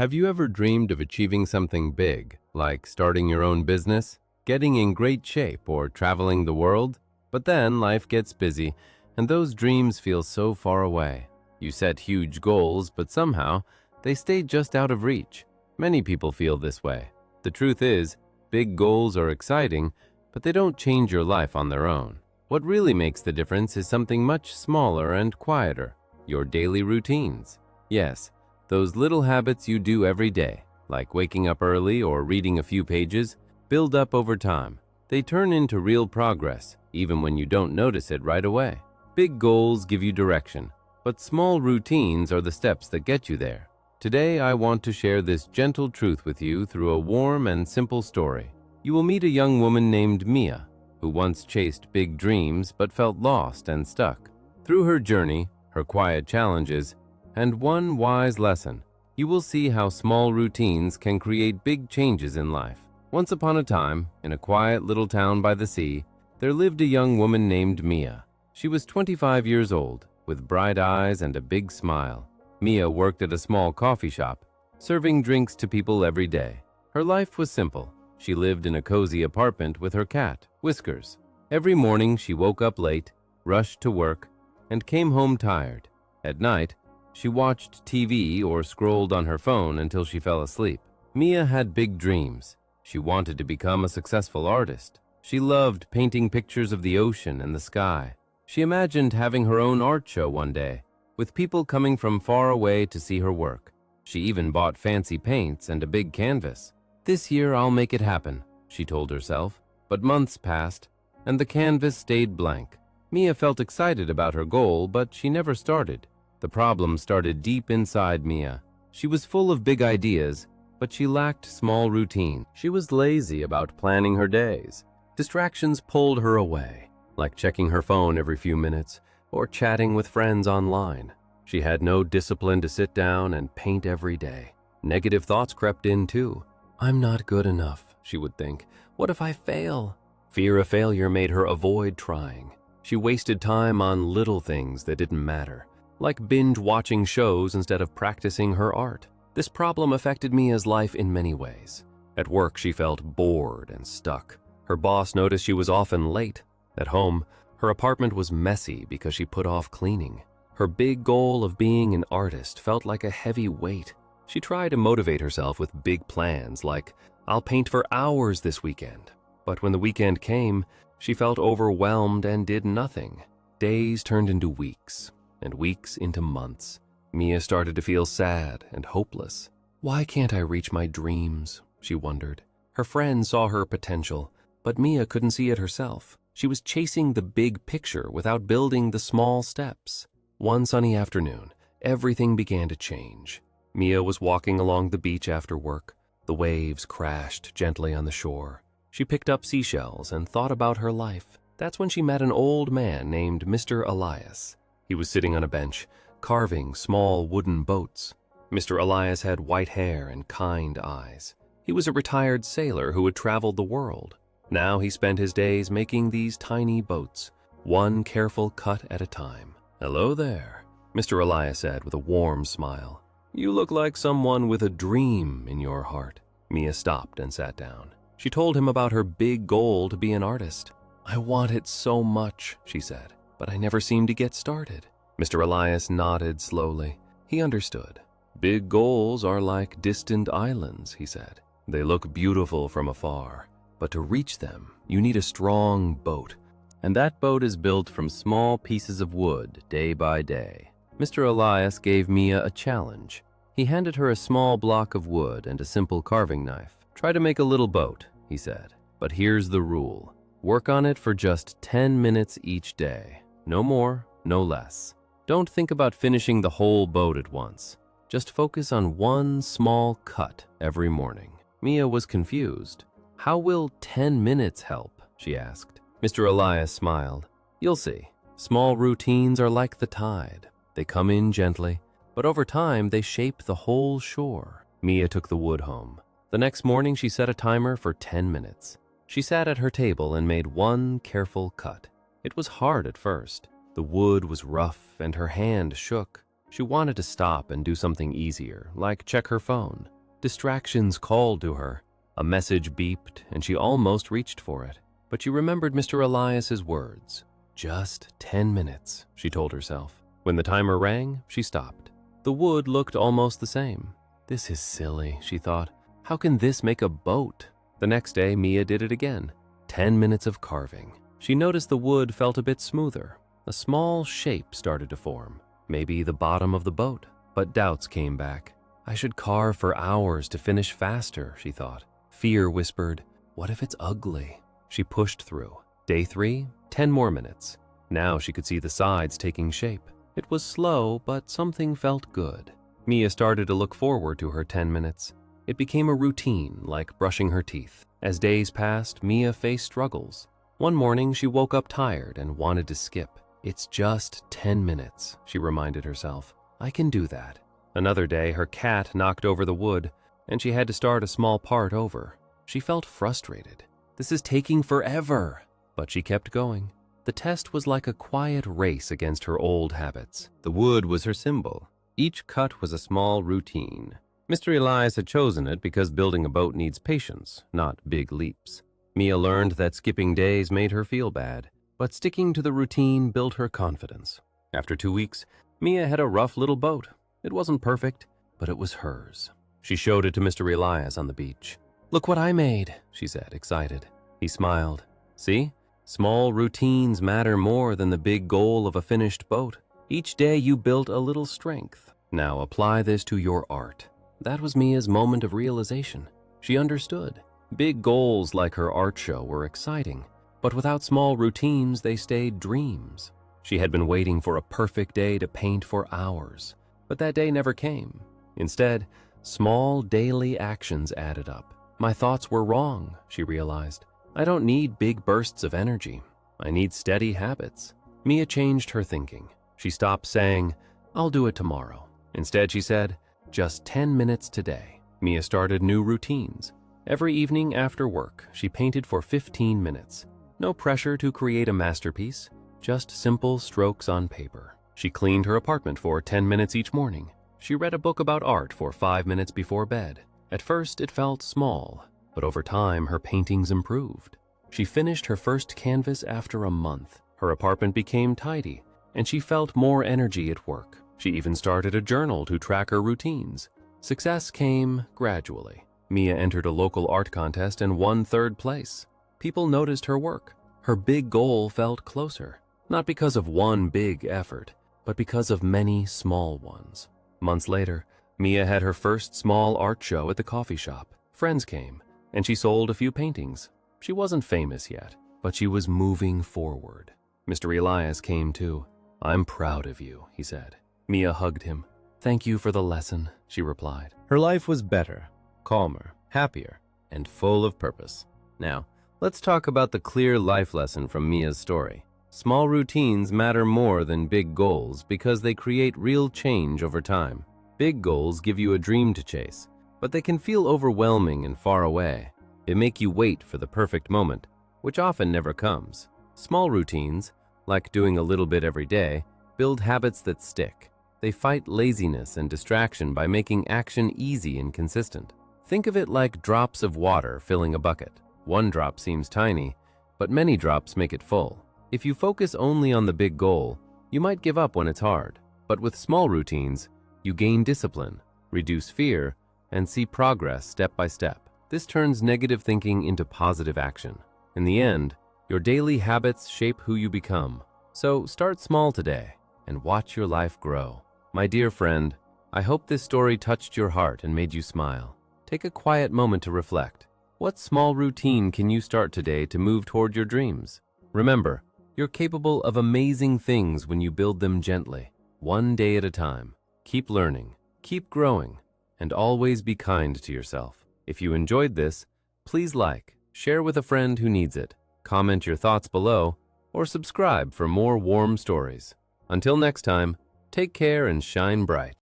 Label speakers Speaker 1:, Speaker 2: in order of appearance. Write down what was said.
Speaker 1: Have you ever dreamed of achieving something big, like starting your own business, getting in great shape, or traveling the world? But then life gets busy, and those dreams feel so far away. You set huge goals, but somehow they stay just out of reach. Many people feel this way. The truth is, big goals are exciting, but they don't change your life on their own. What really makes the difference is something much smaller and quieter: your daily routines. Yes, those little habits you do every day, like waking up early or reading a few pages, build up over time. They turn into real progress, even when you don't notice it right away. Big goals give you direction, but small routines are the steps that get you there. Today, I want to share this gentle truth with you through a warm and simple story. You will meet a young woman named Mia, who once chased big dreams but felt lost and stuck. Through her journey, her quiet challenges, and one wise lesson, you will see how small routines can create big changes in life. Once upon a time, in a quiet little town by the sea, there lived a young woman named Mia. She was 25 years old, with bright eyes and a big smile. Mia worked at a small coffee shop, serving drinks to people every day. Her life was simple. She lived in a cozy apartment with her cat, Whiskers. Every morning she woke up late, rushed to work, and came home tired. At night, she watched TV or scrolled on her phone until she fell asleep. Mia had big dreams. She wanted to become a successful artist. She loved painting pictures of the ocean and the sky. She imagined having her own art show one day, with people coming from far away to see her work. She even bought fancy paints and a big canvas. "This year I'll make it happen," she told herself. But months passed, and the canvas stayed blank. Mia felt excited about her goal, but she never started. The problem started deep inside Mia. She was full of big ideas, but she lacked small routine. She was lazy about planning her days. Distractions pulled her away, like checking her phone every few minutes or chatting with friends online. She had no discipline to sit down and paint every day. Negative thoughts crept in too. "I'm not good enough," she would think. "What if I fail?" Fear of failure made her avoid trying. She wasted time on little things that didn't matter, like binge-watching shows instead of practicing her art. This problem affected Mia's life in many ways. At work, she felt bored and stuck. Her boss noticed she was often late. At home, her apartment was messy because she put off cleaning. Her big goal of being an artist felt like a heavy weight. She tried to motivate herself with big plans like, "I'll paint for hours this weekend." But when the weekend came, she felt overwhelmed and did nothing. Days turned into weeks, and weeks into months. Mia started to feel sad and hopeless. "Why can't I reach my dreams?" she wondered. Her friends saw her potential, but Mia couldn't see it herself. She was chasing the big picture without building the small steps. One sunny afternoon, everything began to change. Mia was walking along the beach after work. The waves crashed gently on the shore. She picked up seashells and thought about her life. That's when she met an old man named Mr. Elias. He was sitting on a bench, carving small wooden boats. Mr. Elias had white hair and kind eyes. He was a retired sailor who had traveled the world. Now he spent his days making these tiny boats, one careful cut at a time. "Hello there," Mr. Elias said with a warm smile. "You look like someone with a dream in your heart." Mia stopped and sat down. She told him about her big goal to be an artist. "I want it so much," she said, "but I never seem to get started." Mr. Elias nodded slowly. He understood. "Big goals are like distant islands," he said. "They look beautiful from afar, but to reach them, you need a strong boat. And that boat is built from small pieces of wood day by day." Mr. Elias gave Mia a challenge. He handed her a small block of wood and a simple carving knife. "Try to make a little boat," he said. "But here's the rule. Work on it for just 10 minutes each day. No more, no less. Don't think about finishing the whole boat at once. Just focus on one small cut every morning." Mia was confused. "How will 10 minutes help?" she asked. Mr. Elias smiled. "You'll see. Small routines are like the tide. They come in gently, but over time they shape the whole shore." Mia took the wood home. The next morning she set a timer for 10 minutes. She sat at her table and made one careful cut. It was hard at first. The wood was rough and her hand shook. She wanted to stop and do something easier, like check her phone. Distractions called to her. A message beeped, and she almost reached for it. But she remembered Mr. Elias's words. Just 10 minutes, she told herself. When the timer rang, she stopped. The wood looked almost the same. This is silly, she thought. How can this make a boat? The next day, Mia did it again. 10 minutes of carving. She noticed the wood felt a bit smoother. A small shape started to form. Maybe the bottom of the boat. But doubts came back. I should carve for hours to finish faster, she thought. Fear whispered, what if it's ugly? She pushed through. Day 3, 10 more minutes. Now she could see the sides taking shape. It was slow, but something felt good. Mia started to look forward to her 10 minutes. It became a routine, like brushing her teeth. As days passed, Mia faced struggles. One morning, she woke up tired and wanted to skip. It's just 10 minutes, she reminded herself. I can do that. Another day, her cat knocked over the wood, and she had to start a small part over. She felt frustrated. This is taking forever. But she kept going. The test was like a quiet race against her old habits. The wood was her symbol. Each cut was a small routine. Mr. Elias had chosen it because building a boat needs patience, not big leaps. Mia learned that skipping days made her feel bad, but sticking to the routine built her confidence. After 2 weeks, Mia had a rough little boat. It wasn't perfect, but it was hers. She showed it to Mr. Elias on the beach. Look what I made, she said, excited. He smiled. See? Small routines matter more than the big goal of a finished boat. Each day you built a little strength. Now apply this to your art. That was Mia's moment of realization. She understood. Big goals like her art show were exciting, but without small routines, they stayed dreams. She had been waiting for a perfect day to paint for hours, but that day never came. Instead, small daily actions added up. My thoughts were wrong, she realized. I don't need big bursts of energy. I need steady habits. Mia changed her thinking. She stopped saying, I'll do it tomorrow. Instead, she said, just 10 minutes today. Mia started new routines. Every evening after work, she painted for 15 minutes. No pressure to create a masterpiece, just simple strokes on paper. She cleaned her apartment for 10 minutes each morning. She read a book about art for 5 minutes before bed. At first, it felt small, but over time, her paintings improved. She finished her first canvas after a month. Her apartment became tidy, and she felt more energy at work. She even started a journal to track her routines. Success came gradually. Mia entered a local art contest and won 3rd place. People noticed her work. Her big goal felt closer, not because of one big effort, but because of many small ones. Months later, Mia had her first small art show at the coffee shop. Friends came, and she sold a few paintings. She wasn't famous yet, but she was moving forward. Mr. Elias came too. I'm proud of you, he said. Mia hugged him. Thank you for the lesson, she replied. Her life was better, calmer, happier, and full of purpose. Now, let's talk about the clear life lesson from Mia's story. Small routines matter more than big goals because they create real change over time. Big goals give you a dream to chase, but they can feel overwhelming and far away. They make you wait for the perfect moment, which often never comes. Small routines, like doing a little bit every day, build habits that stick. They fight laziness and distraction by making action easy and consistent. Think of it like drops of water filling a bucket. One drop seems tiny, but many drops make it full. If you focus only on the big goal, you might give up when it's hard. But with small routines, you gain discipline, reduce fear, and see progress step by step. This turns negative thinking into positive action. In the end, your daily habits shape who you become. So start small today and watch your life grow. My dear friend, I hope this story touched your heart and made you smile. Take a quiet moment to reflect. What small routine can you start today to move toward your dreams? Remember, you're capable of amazing things when you build them gently, one day at a time. Keep learning, keep growing, and always be kind to yourself. If you enjoyed this, please like, share with a friend who needs it, comment your thoughts below, or subscribe for more warm stories. Until next time, take care and shine bright.